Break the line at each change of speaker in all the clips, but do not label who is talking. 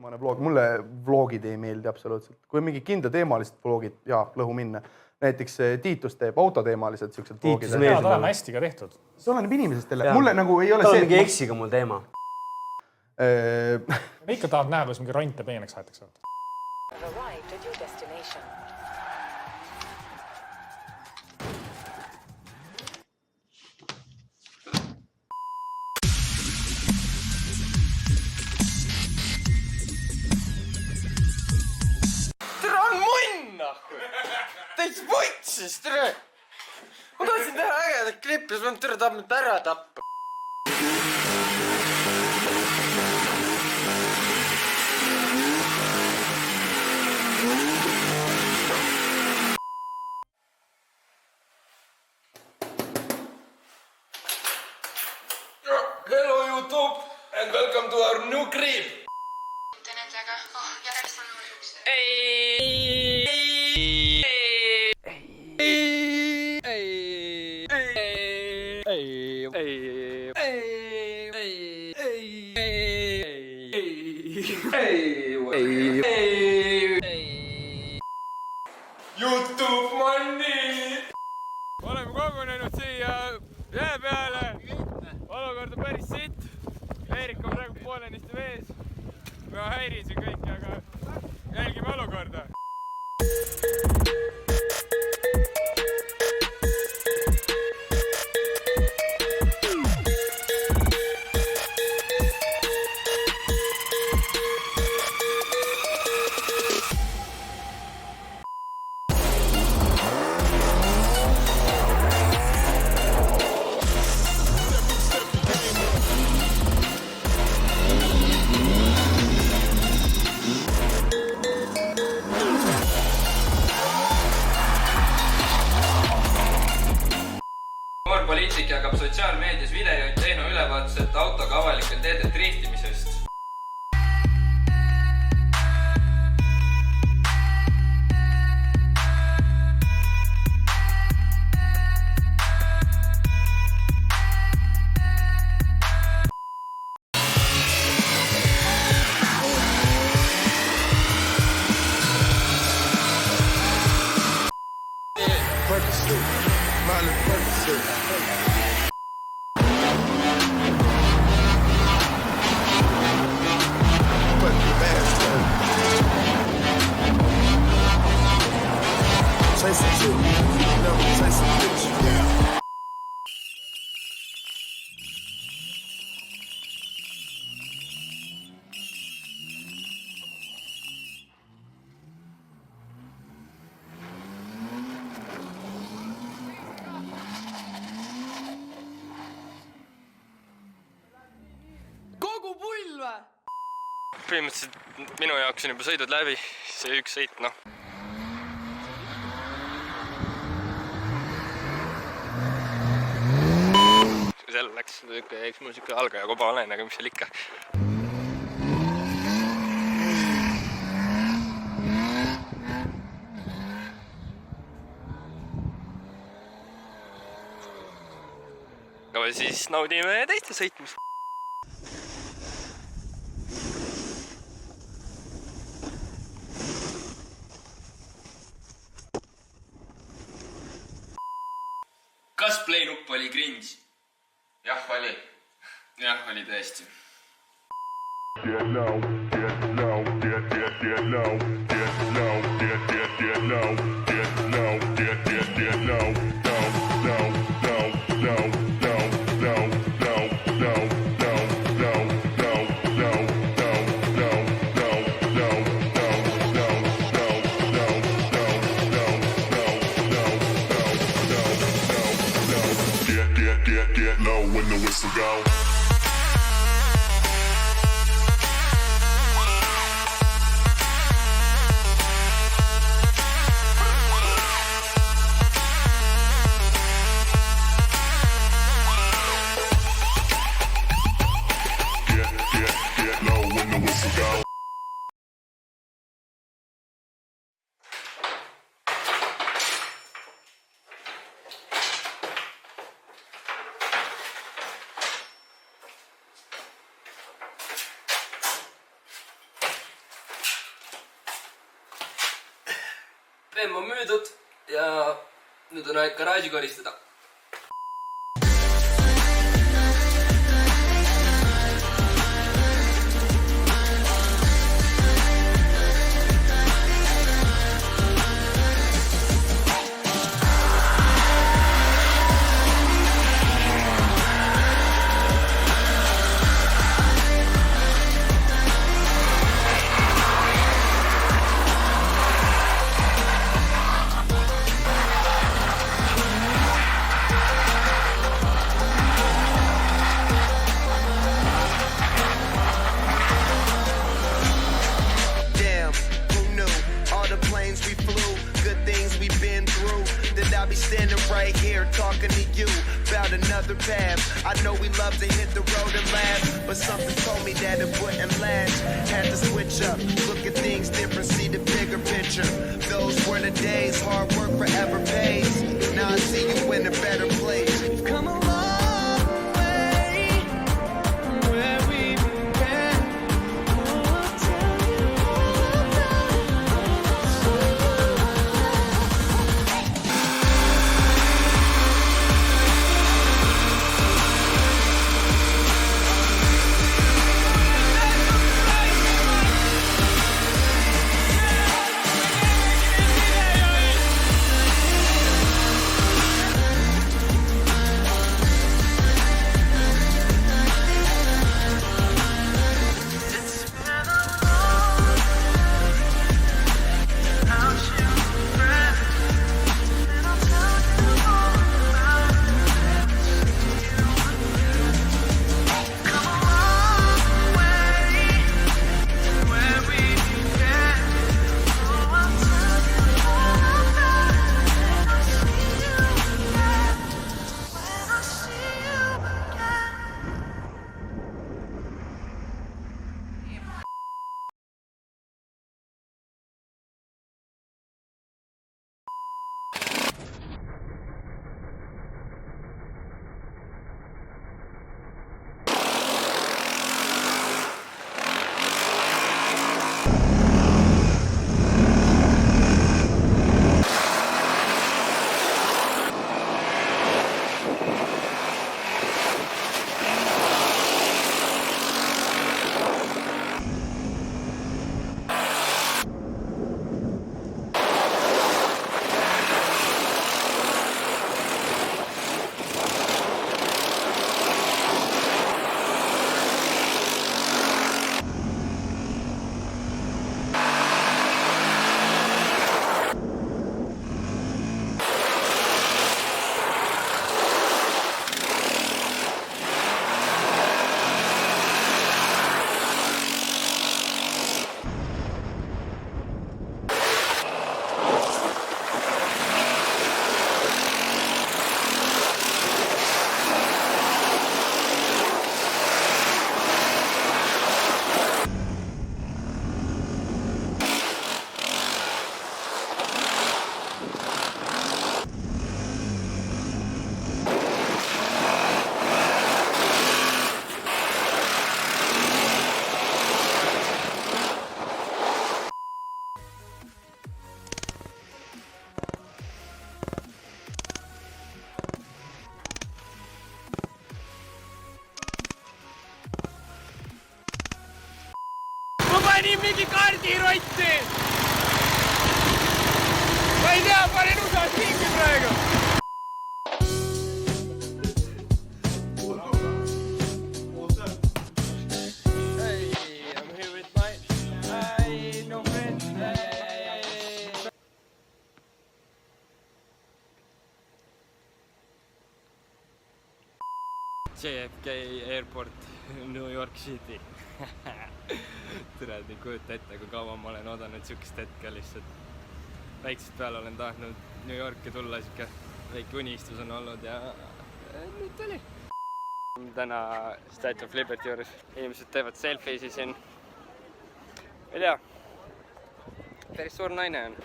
viimane vlog, mulle vlogid ei meeldi absoluutselt. Kui mingi kindla teemalised vlogid, lõhu minna. Näiteks Tiitus teeb autoteemalised siuksed vlogid.
Ta on hästi ka tehtud.
See oleneb inimesest jälle. Mulle nagu ei ole
see...
see...
Ta on mingi eksiga mul teema.
Me ikka tahab näha, kus mingi rante peeneks aetakse.
Tere on munn, nahku! Täis võtsis, tere! Ma tahtsin teha ägedat klippi, siis ma tere tahab mind ära tappa. Hello YouTube and welcome to our new crib.
Nendega, järjest on üks.
YouTube money!
Oleme kogunenud siia jää peale. Olukord on päris sitt. Eerik on praegu poolenisti vees. Ma häirin siin kõiki, aga jälgime olukorda.
Poliitik jagab sotsiaalmeedias videoid Teino ülevaatuseta autoga avalikel teedel driftimisest.
Põhimõtteliselt minu jaoks on juba sõidud läbi, see üks sõit, noh. Seal läks, eks mul siuke algaja koba olen, aga mis seal ikka. Aga siis naudime teiste sõitmist.
Kas play-nupp oli cringe? Jah, oli. Jah, oli tõesti.
Get low when the whistle go. Get low when the whistle go.
Bemm on müüdud ja nüüd on aeg garaaži koristada.
Standing right here talking to you about another path. I know we love to hit the road and laugh, but something told me that it wouldn't last. Had to switch up, look at things different, see the bigger picture. Those were the days, hard work forever pays. Now I see you in a better place. We've come a long way from where we began. Oh, I'll tell you all about it.
panin mingi kardirotti! Ma ei tea, panin USA-s mingi praegu! JFK Airport, New York City. Tere, ei kujuta ette, kui kaua ma olen oodanud siukest hetke lihtsalt. Väiksest peale olen tahtnud New Yorki tulla, siuke väike unistus on olnud ja nüüd tuli. Täna Statue of Liberty juures inimesed teevad selfiesi siin. Ei tea, päris suur naine on.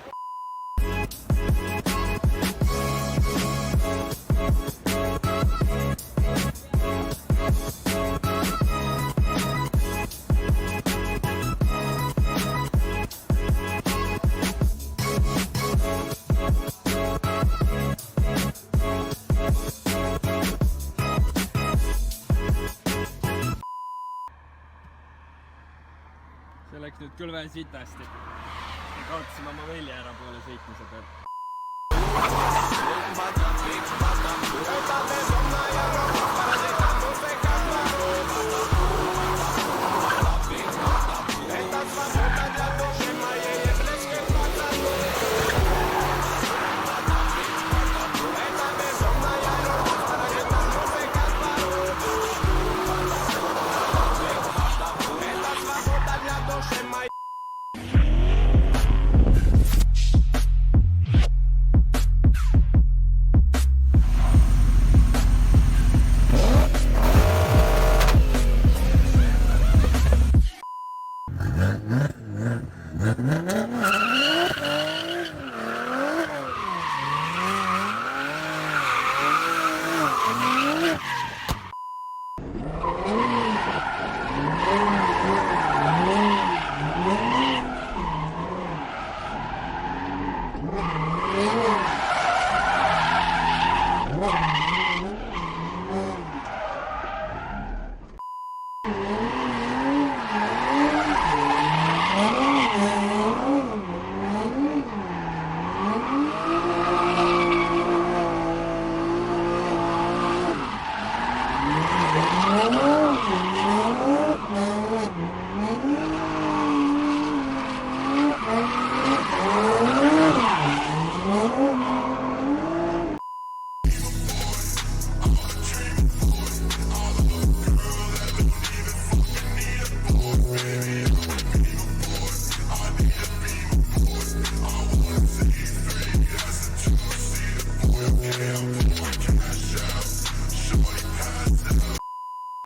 see läks nüüd küll veel sitasti. Kaotasime oma velja ära poole sõitmise peal.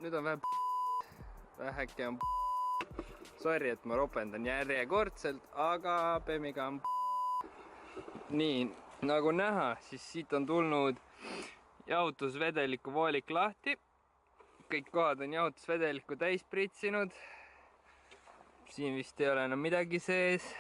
Nüüd on väheke on sorry, et ma ropendan järjekordselt, aga Bemiga on nii, nagu näha, siis siit on tulnud jahutusvedeliku voolik lahti. Kõik kohad on jahutusvedelikku täis pritsinud. Siin vist ei ole enam midagi sees.